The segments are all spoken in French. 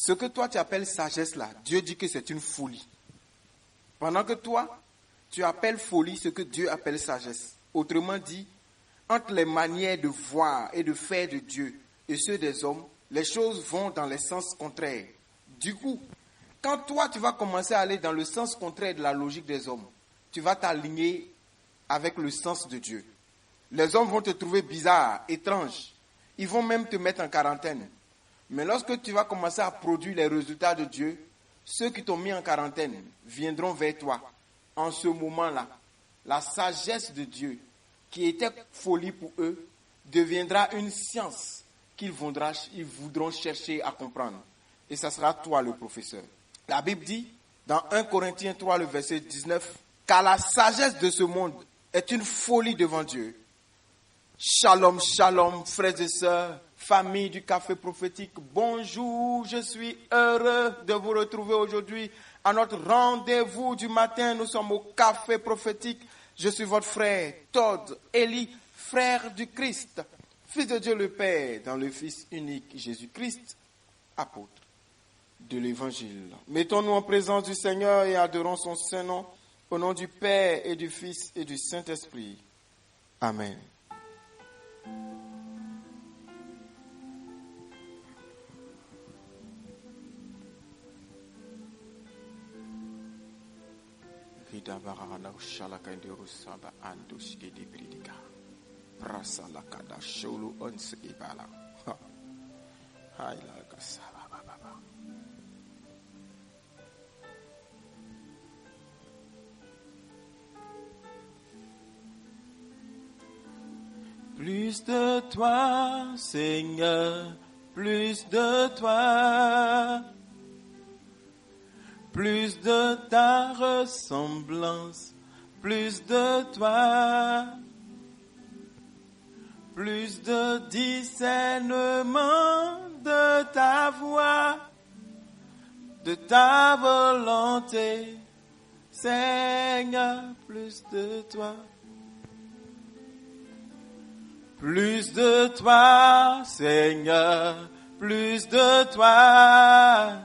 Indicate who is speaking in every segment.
Speaker 1: Ce que toi tu appelles sagesse là, Dieu dit que c'est une folie. Pendant que toi, tu appelles folie ce que Dieu appelle sagesse. Autrement dit, entre les manières de voir et de faire de Dieu et ceux des hommes, les choses vont dans les sens contraires. Du coup, quand toi tu vas commencer à aller dans le sens contraire de la logique des hommes, tu vas t'aligner avec le sens de Dieu. Les hommes vont te trouver bizarre, étrange. Ils vont même te mettre en quarantaine. Mais lorsque tu vas commencer à produire les résultats de Dieu, ceux qui t'ont mis en quarantaine viendront vers toi. En ce moment-là, la sagesse de Dieu, qui était folie pour eux, deviendra une science qu'ils voudront chercher à comprendre. Et ça sera toi le professeur. La Bible dit, dans 1 Corinthiens 3, le verset 19, « Car la sagesse de ce monde est une folie devant Dieu. » Shalom, shalom, frères et sœurs, famille du café prophétique, bonjour, je suis heureux de vous retrouver aujourd'hui à notre rendez-vous du matin. Nous sommes au café prophétique. Je suis votre frère Todd Eli, frère du Christ, fils de Dieu le Père, dans le Fils unique Jésus-Christ, apôtre de l'Évangile. Mettons-nous en présence du Seigneur et adorons son saint nom, au nom du Père et du Fils et du Saint-Esprit. Amen. Plus de toi, Seigneur, plus de toi, plus de ta ressemblance, plus de toi, plus de discernement de ta voix, de ta volonté, Seigneur, plus de toi. Plus de toi, Seigneur, plus de toi,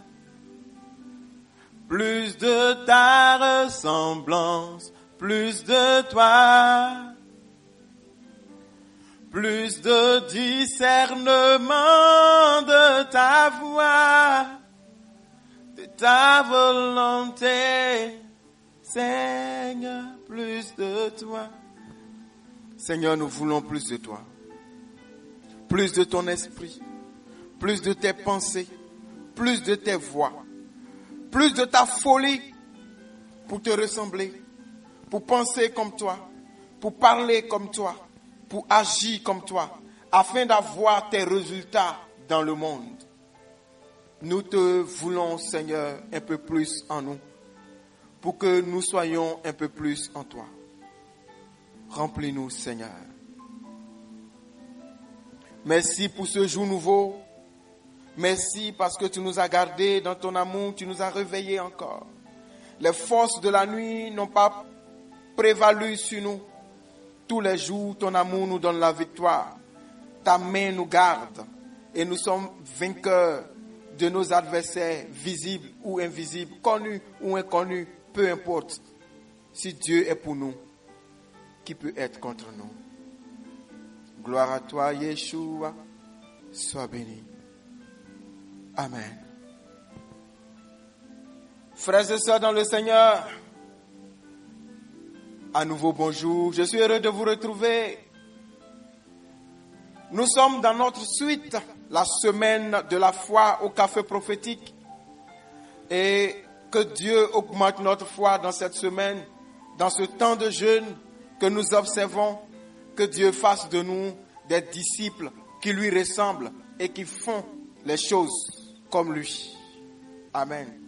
Speaker 1: plus de ta ressemblance, plus de toi, plus de discernement de ta voix, de ta volonté, Seigneur, plus de toi. Seigneur, nous voulons plus de toi, plus de ton esprit, plus de tes pensées, plus de tes voix, plus de ta folie pour te ressembler, pour penser comme toi, pour parler comme toi, pour agir comme toi, afin d'avoir tes résultats dans le monde. Nous te voulons, Seigneur, un peu plus en nous, pour que nous soyons un peu plus en toi. Remplis-nous, Seigneur. Merci pour ce jour nouveau. Merci parce que tu nous as gardés dans ton amour, tu nous as réveillés encore. Les forces de la nuit n'ont pas prévalu sur nous. Tous les jours, ton amour nous donne la victoire. Ta main nous garde et nous sommes vainqueurs de nos adversaires, visibles ou invisibles, connus ou inconnus, peu importe. Si Dieu est pour nous, qui peut être contre nous? Gloire à toi, Yeshua. Sois béni. Amen. Frères et sœurs dans le Seigneur, à nouveau bonjour. Je suis heureux de vous retrouver. Nous sommes dans notre suite, la semaine de la foi au café prophétique. Et que Dieu augmente notre foi dans cette semaine, dans ce temps de jeûne que nous observons, que Dieu fasse de nous des disciples qui lui ressemblent et qui font les choses comme lui. Amen.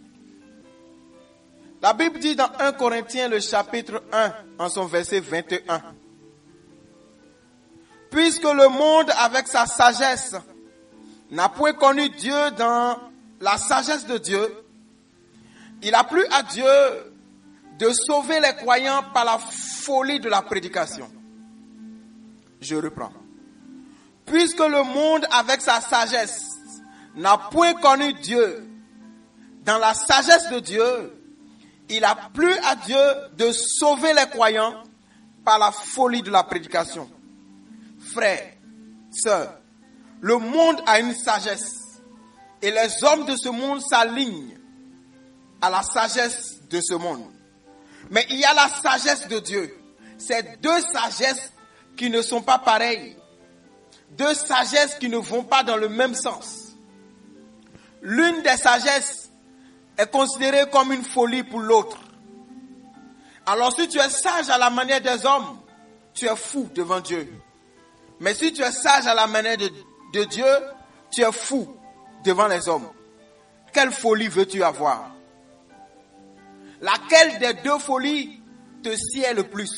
Speaker 1: La Bible dit dans 1 Corinthiens, le chapitre 1, en son verset 21. Puisque le monde, avec sa sagesse, n'a point connu Dieu dans la sagesse de Dieu, il a plu à Dieu de sauver les croyants par la folie de la prédication. Je reprends. Puisque le monde, avec sa sagesse, n'a point connu Dieu dans la sagesse de Dieu, il a plu à Dieu de sauver les croyants par la folie de la prédication. Frères, sœurs, le monde a une sagesse et les hommes de ce monde s'alignent à la sagesse de ce monde. Mais il y a la sagesse de Dieu. C'est deux sagesses qui ne sont pas pareilles. Deux sagesses qui ne vont pas dans le même sens. L'une des sagesses est considérée comme une folie pour l'autre. Alors si tu es sage à la manière des hommes, tu es fou devant Dieu. Mais si tu es sage à la manière de Dieu, tu es fou devant les hommes. Quelle folie veux-tu avoir? Laquelle des deux folies te sied le plus?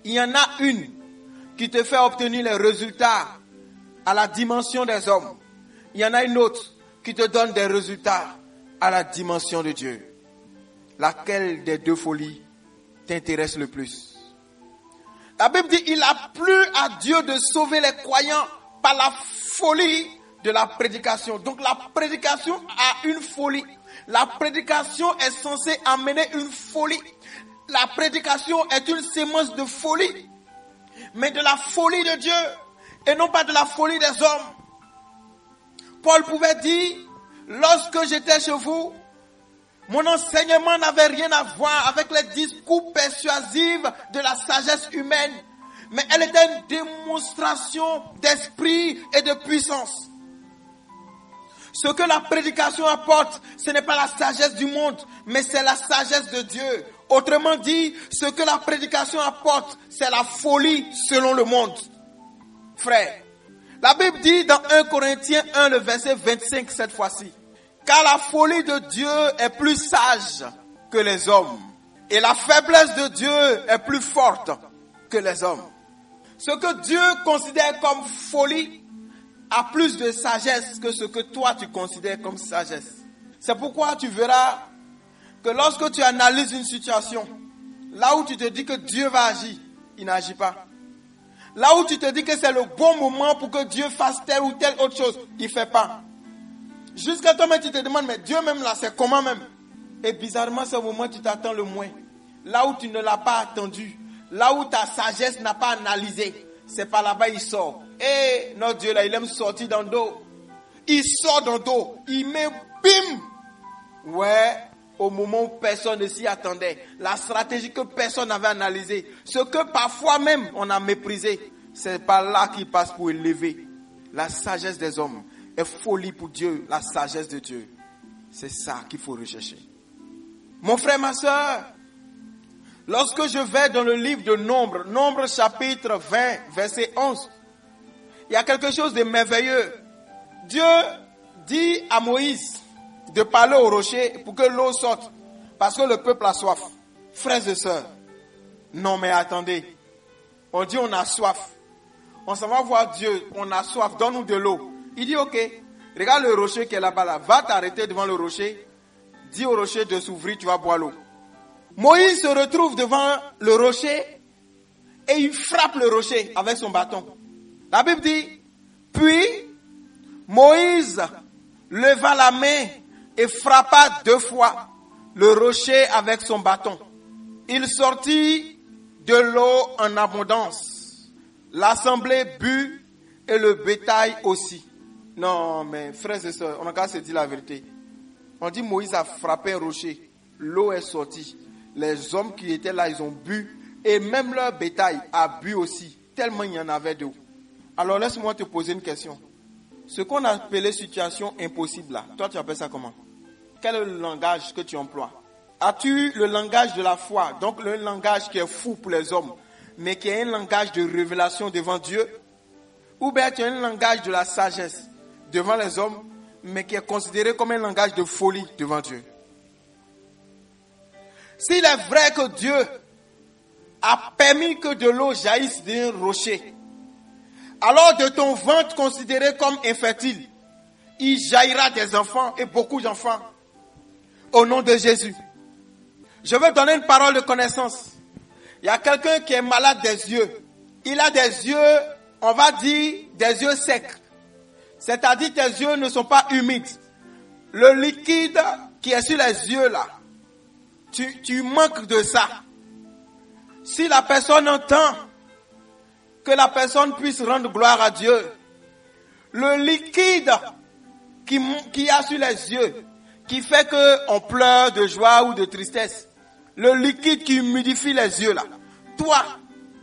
Speaker 1: Il y en a une qui te fait obtenir les résultats à la dimension des hommes. Il y en a une autre qui te donne des résultats à la dimension de Dieu. Laquelle des deux folies t'intéresse le plus? La Bible dit, il a plu à Dieu de sauver les croyants par la folie de la prédication. Donc la prédication a une folie. La prédication est censée amener une folie. La prédication est une sémence de folie, mais de la folie de Dieu et non pas de la folie des hommes. Paul pouvait dire, lorsque j'étais chez vous, mon enseignement n'avait rien à voir avec les discours persuasifs de la sagesse humaine, mais elle était une démonstration d'esprit et de puissance. Ce que la prédication apporte, ce n'est pas la sagesse du monde, mais c'est la sagesse de Dieu. Autrement dit, ce que la prédication apporte, c'est la folie selon le monde. Frère, la Bible dit dans 1 Corinthiens 1, le verset 25 cette fois-ci, car la folie de Dieu est plus sage que les hommes, et la faiblesse de Dieu est plus forte que les hommes. Ce que Dieu considère comme folie a plus de sagesse que ce que toi tu considères comme sagesse. C'est pourquoi tu verras que lorsque tu analyses une situation, là où tu te dis que Dieu va agir, il n'agit pas. Là où tu te dis que c'est le bon moment pour que Dieu fasse telle ou telle autre chose, il ne fait pas. Jusqu'à toi-même tu te demandes, mais Dieu même là, c'est comment même? Et bizarrement, c'est au moment où tu t'attends le moins. Là où tu ne l'as pas attendu, là où ta sagesse n'a pas analysé, c'est par là-bas il sort. Et notre Dieu là, il aime sortir dans le dos. Il sort dans le dos, il met bim. Ouais, au moment où personne ne s'y attendait. La stratégie que personne n'avait analysée. Ce que parfois même on a méprisé. C'est par là qu'il passe pour élever. La sagesse des hommes est folie pour Dieu. La sagesse de Dieu. C'est ça qu'il faut rechercher. Mon frère, ma soeur, lorsque je vais dans le livre de Nombre chapitre 20, verset 11, il y a quelque chose de merveilleux. Dieu dit à Moïse de parler au rocher pour que l'eau sorte, parce que le peuple a soif. Frères et sœurs, non mais attendez, on dit on a soif, on s'en va voir Dieu, on a soif, donne-nous de l'eau. Il dit ok, regarde le rocher qui est là-bas, là. Va t'arrêter devant le rocher, dis au rocher de s'ouvrir, tu vas boire l'eau. Moïse se retrouve devant le rocher et il frappe le rocher avec son bâton. La Bible dit, puis Moïse leva la main et frappa 2 fois le rocher avec son bâton. Il sortit de l'eau en abondance. L'assemblée but et le bétail aussi. Non, mais frères et sœurs, on a qu'à se dire la vérité. On dit Moïse a frappé un rocher. L'eau est sortie. Les hommes qui étaient là, ils ont bu. Et même leur bétail a bu aussi. Tellement il y en avait d'eau. Alors laisse-moi te poser une question. Ce qu'on a appelé situation impossible là, toi tu appelles ça comment? Quel est le langage que tu emploies? As-tu le langage de la foi, donc le langage qui est fou pour les hommes, mais qui est un langage de révélation devant Dieu? Ou bien tu as un langage de la sagesse devant les hommes, mais qui est considéré comme un langage de folie devant Dieu? S'il est vrai que Dieu a permis que de l'eau jaillisse d'un rocher, alors de ton ventre considéré comme infertile, il jaillira des enfants et beaucoup d'enfants. Au nom de Jésus. Je veux donner une parole de connaissance. Il y a quelqu'un qui est malade des yeux. Il a des yeux, on va dire, des yeux secs. C'est-à-dire tes yeux ne sont pas humides. Le liquide qui est sur les yeux là, tu manques de ça. Si la personne entend, que la personne puisse rendre gloire à Dieu. Le liquide qui a sur les yeux, qui fait qu'on pleure de joie ou de tristesse, le liquide qui humidifie les yeux là, toi,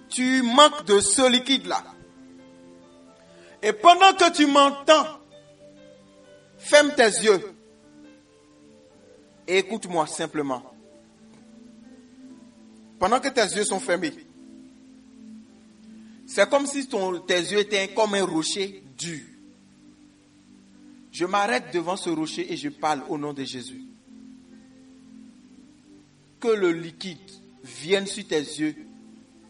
Speaker 1: tu manques de ce liquide là. Et pendant que tu m'entends, ferme tes yeux et écoute-moi simplement. Pendant que tes yeux sont fermés, c'est comme si tes yeux étaient comme un rocher dur. Je m'arrête devant ce rocher et je parle au nom de Jésus. Que le liquide vienne sur tes yeux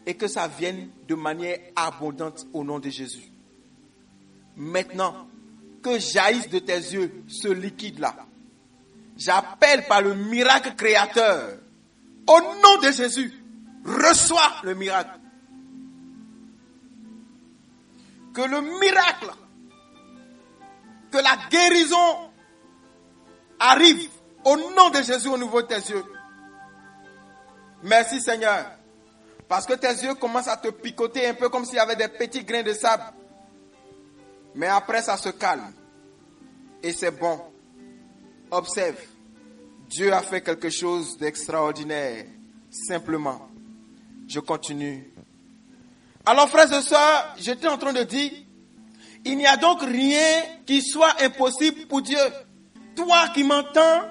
Speaker 1: et que ça vienne de manière abondante au nom de Jésus. Maintenant, que jaillisse de tes yeux ce liquide-là. J'appelle par le miracle créateur, au nom de Jésus, reçois le miracle. Que le miracle, que la guérison arrive au nom de Jésus au niveau de tes yeux. Merci Seigneur, parce que tes yeux commencent à te picoter un peu comme s'il y avait des petits grains de sable. Mais après ça se calme et c'est bon. Observe, Dieu a fait quelque chose d'extraordinaire. Simplement, je continue. Alors frères et sœurs, j'étais en train de dire, il n'y a donc rien qui soit impossible pour Dieu. Toi qui m'entends,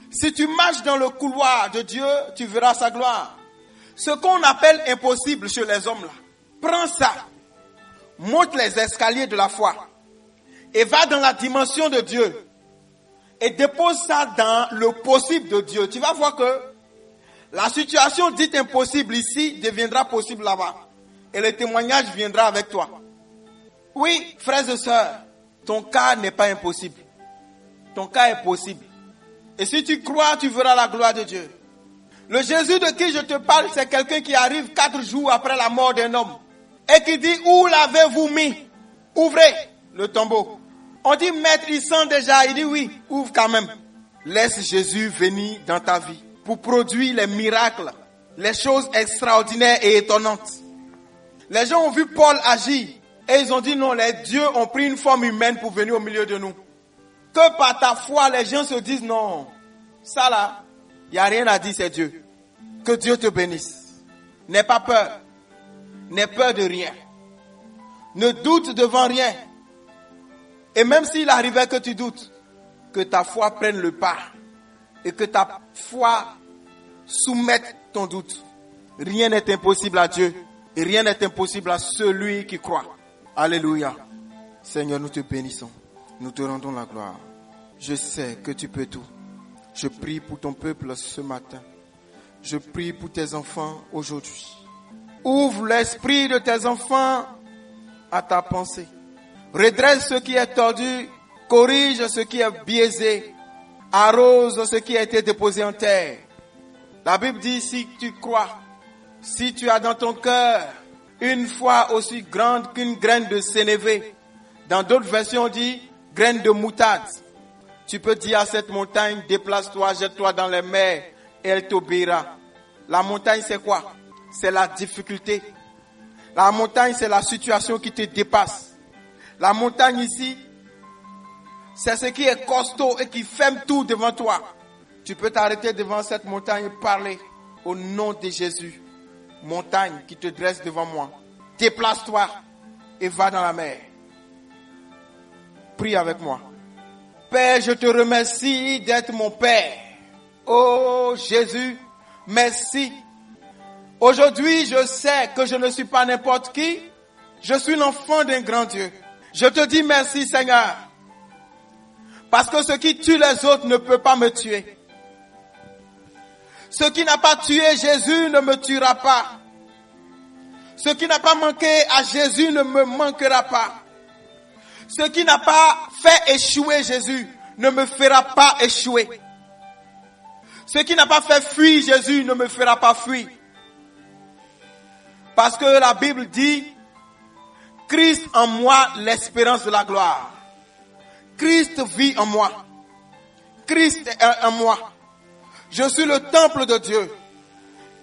Speaker 1: si tu marches dans le couloir de Dieu, tu verras sa gloire. Ce qu'on appelle impossible chez les hommes là, prends ça, monte les escaliers de la foi et va dans la dimension de Dieu et dépose ça dans le possible de Dieu. Tu vas voir que la situation dite impossible ici deviendra possible là-bas. Et le témoignage viendra avec toi. Oui, frères et sœurs, ton cas n'est pas impossible. Ton cas est possible. Et si tu crois, tu verras la gloire de Dieu. Le Jésus de qui je te parle, c'est quelqu'un qui arrive 4 jours après la mort d'un homme. Et qui dit, où l'avez-vous mis? Ouvrez le tombeau. On dit, maître, il sent déjà. Il dit, oui, ouvre quand même. Laisse Jésus venir dans ta vie pour produire les miracles, les choses extraordinaires et étonnantes. Les gens ont vu Paul agir et ils ont dit non, les dieux ont pris une forme humaine pour venir au milieu de nous. Que par ta foi, les gens se disent non, ça là, il n'y a rien à dire, c'est Dieu. Que Dieu te bénisse. N'aie pas peur. N'aie peur de rien. Ne doute devant rien. Et même s'il arrivait que tu doutes, que ta foi prenne le pas et que ta foi soumette ton doute. Rien n'est impossible à Dieu. Et rien n'est impossible à celui qui croit. Alléluia. Seigneur, nous te bénissons. Nous te rendons la gloire. Je sais que tu peux tout. Je prie pour ton peuple ce matin. Je prie pour tes enfants aujourd'hui. Ouvre l'esprit de tes enfants à ta pensée. Redresse ce qui est tordu. Corrige ce qui est biaisé. Arrose ce qui a été déposé en terre. La Bible dit, si tu crois, si tu as dans ton cœur une foi aussi grande qu'une graine de sénévé, dans d'autres versions on dit graine de moutarde, tu peux dire à cette montagne, déplace-toi, jette-toi dans les mers et elle t'obéira. La montagne c'est quoi? C'est la difficulté. La montagne c'est la situation qui te dépasse. La montagne ici, c'est ce qui est costaud et qui ferme tout devant toi. Tu peux t'arrêter devant cette montagne et parler au nom de Jésus. Montagne qui te dresse devant moi, déplace-toi et va dans la mer. Prie avec moi. Père, je te remercie d'être mon Père. Oh Jésus, merci. Aujourd'hui, je sais que je ne suis pas n'importe qui. Je suis l'enfant d'un grand Dieu. Je te dis merci Seigneur. Parce que ce qui tue les autres ne peut pas me tuer. Ce qui n'a pas tué Jésus ne me tuera pas. Ce qui n'a pas manqué à Jésus ne me manquera pas. Ce qui n'a pas fait échouer Jésus ne me fera pas échouer. Ce qui n'a pas fait fuir Jésus ne me fera pas fuir. Parce que la Bible dit, Christ en moi, l'espérance de la gloire. Christ vit en moi. Christ est en moi. Je suis le temple de Dieu.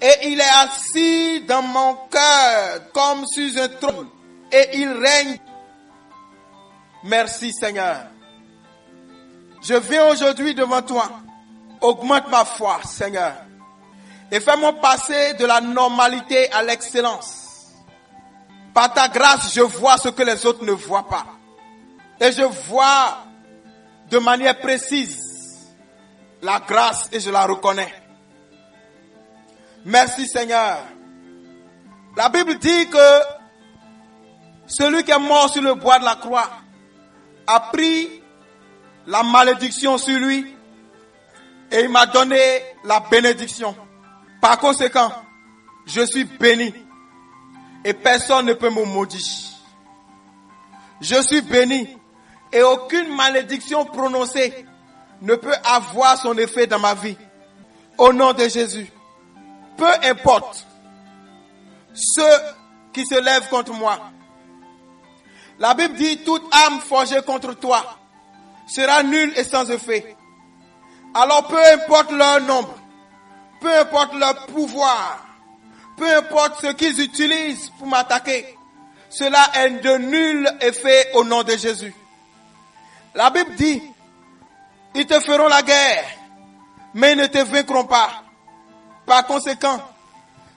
Speaker 1: Et il est assis dans mon cœur comme sur un trône. Et il règne. Merci Seigneur. Je viens aujourd'hui devant toi. Augmente ma foi, Seigneur. Et fais-moi passer de la normalité à l'excellence. Par ta grâce, je vois ce que les autres ne voient pas. Et je vois de manière précise la grâce et je la reconnais. Merci Seigneur. La Bible dit que celui qui est mort sur le bois de la croix a pris la malédiction sur lui et il m'a donné la bénédiction. Par conséquent, je suis béni et personne ne peut me maudire. Je suis béni et aucune malédiction prononcée ne peut avoir son effet dans ma vie. Au nom de Jésus, peu importe ceux qui se lèvent contre moi. La Bible dit, toute âme forgée contre toi sera nulle et sans effet. Alors peu importe leur nombre, peu importe leur pouvoir, peu importe ce qu'ils utilisent pour m'attaquer, cela est de nul effet au nom de Jésus. La Bible dit, ils te feront la guerre, mais ils ne te vaincront pas. Par conséquent,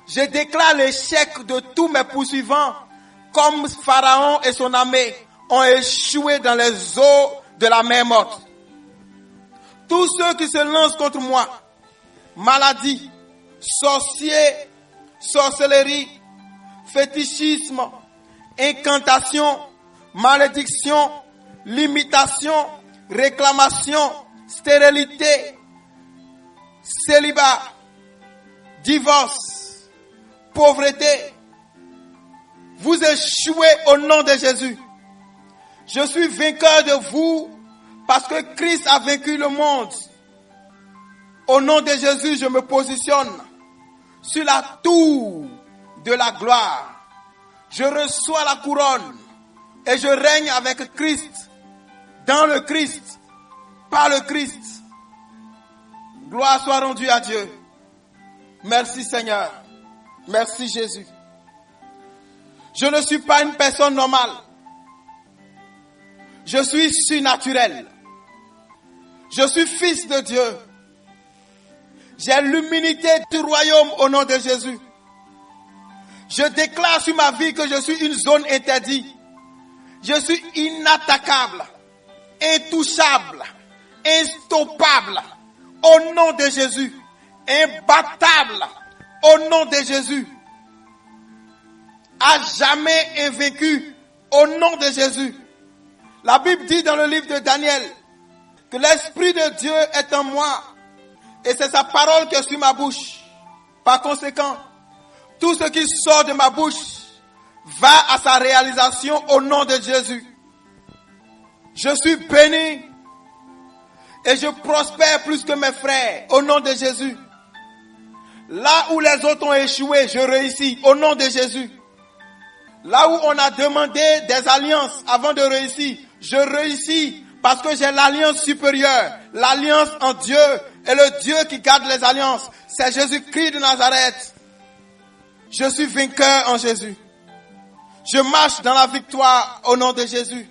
Speaker 1: je déclare l'échec de tous mes poursuivants, comme Pharaon et son armée ont échoué dans les eaux de la mer morte. Tous ceux qui se lancent contre moi, maladie, sorciers, sorcellerie, fétichisme, incantation, malédiction, limitation, réclamation, stérilité, célibat, divorce, pauvreté, vous échouez au nom de Jésus. Je suis vainqueur de vous parce que Christ a vaincu le monde. Au nom de Jésus, je me positionne sur la tour de la gloire. Je reçois la couronne et je règne avec Christ, dans le Christ, par le Christ. Gloire soit rendue à Dieu. Merci Seigneur. Merci Jésus. Je ne suis pas une personne normale. Je suis surnaturel. Je suis fils de Dieu. J'ai l'humilité du royaume au nom de Jésus. Je déclare sur ma vie que je suis une zone interdite. Je suis inattaquable, intouchable, instoppable au nom de Jésus. Imbattable au nom de Jésus. À jamais invaincu au nom de Jésus. La Bible dit dans le livre de Daniel que l'Esprit de Dieu est en moi et c'est sa parole qui est sur ma bouche. Par conséquent, tout ce qui sort de ma bouche va à sa réalisation au nom de Jésus. Je suis béni et je prospère plus que mes frères au nom de Jésus. Là où les autres ont échoué, je réussis au nom de Jésus. Là où on a demandé des alliances avant de réussir, je réussis parce que j'ai l'alliance supérieure, l'alliance en Dieu et le Dieu qui garde les alliances. C'est Jésus-Christ de Nazareth. Je suis vainqueur en Jésus. Je marche dans la victoire au nom de Jésus.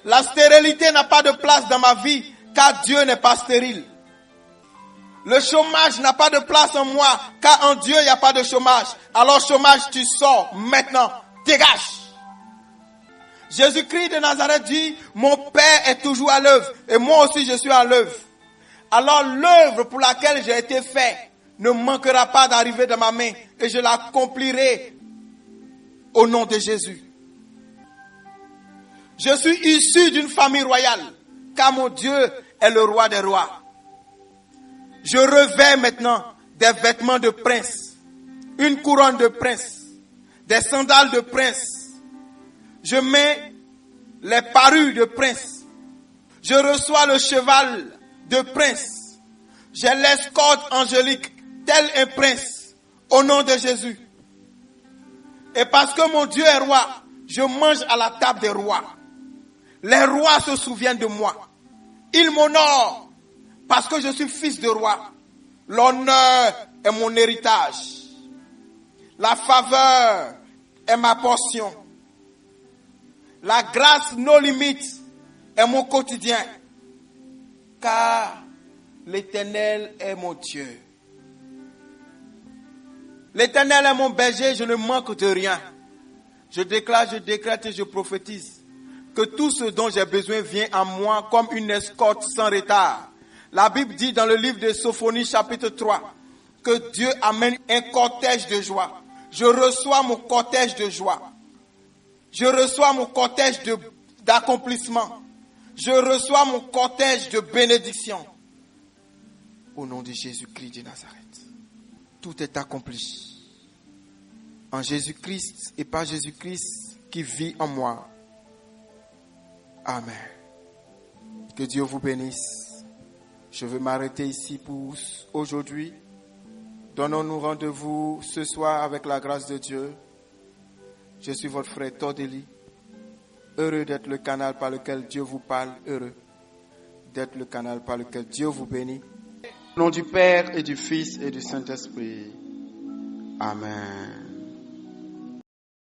Speaker 1: La stérilité n'a pas de place dans ma vie car Dieu n'est pas stérile. Le chômage n'a pas de place en moi, car en Dieu il n'y a pas de chômage. Alors chômage, tu sors maintenant, dégage. Jésus-Christ de Nazareth dit, mon Père est toujours à l'œuvre, et moi aussi je suis à l'œuvre. Alors l'œuvre pour laquelle j'ai été fait ne manquera pas d'arriver dans ma main, et je l'accomplirai au nom de Jésus. Je suis issu d'une famille royale, car mon Dieu est le roi des rois. Je revers maintenant des vêtements de prince, une couronne de prince, des sandales de prince. Je mets les parures de prince. Je reçois le cheval de prince. J'ai l'escorte angélique, tel un prince, au nom de Jésus. Et parce que mon Dieu est roi, je mange à la table des rois. Les rois se souviennent de moi. Il m'honore parce que je suis fils de roi. L'honneur est mon héritage. La faveur est ma portion. La grâce nos limites est mon quotidien. Car l'Éternel est mon Dieu. L'Éternel est mon berger, je ne manque de rien. Je déclare, je décrète et je prophétise que tout ce dont j'ai besoin vient à moi comme une escorte sans retard. La Bible dit dans le livre de Sophonie chapitre 3 que Dieu amène un cortège de joie. Je reçois mon cortège de joie. Je reçois mon cortège d'accomplissement. Je reçois mon cortège de bénédiction. Au nom de Jésus-Christ de Nazareth. Tout est accompli. En Jésus-Christ et par Jésus-Christ qui vit en moi. Amen. Que Dieu vous bénisse. Je veux m'arrêter ici pour aujourd'hui. Donnons-nous rendez-vous ce soir avec la grâce de Dieu. Je suis votre frère Tordeli. Heureux d'être le canal par lequel Dieu vous parle. Heureux d'être le canal par lequel Dieu vous bénit. Au nom du Père et du Fils et du Saint-Esprit. Amen.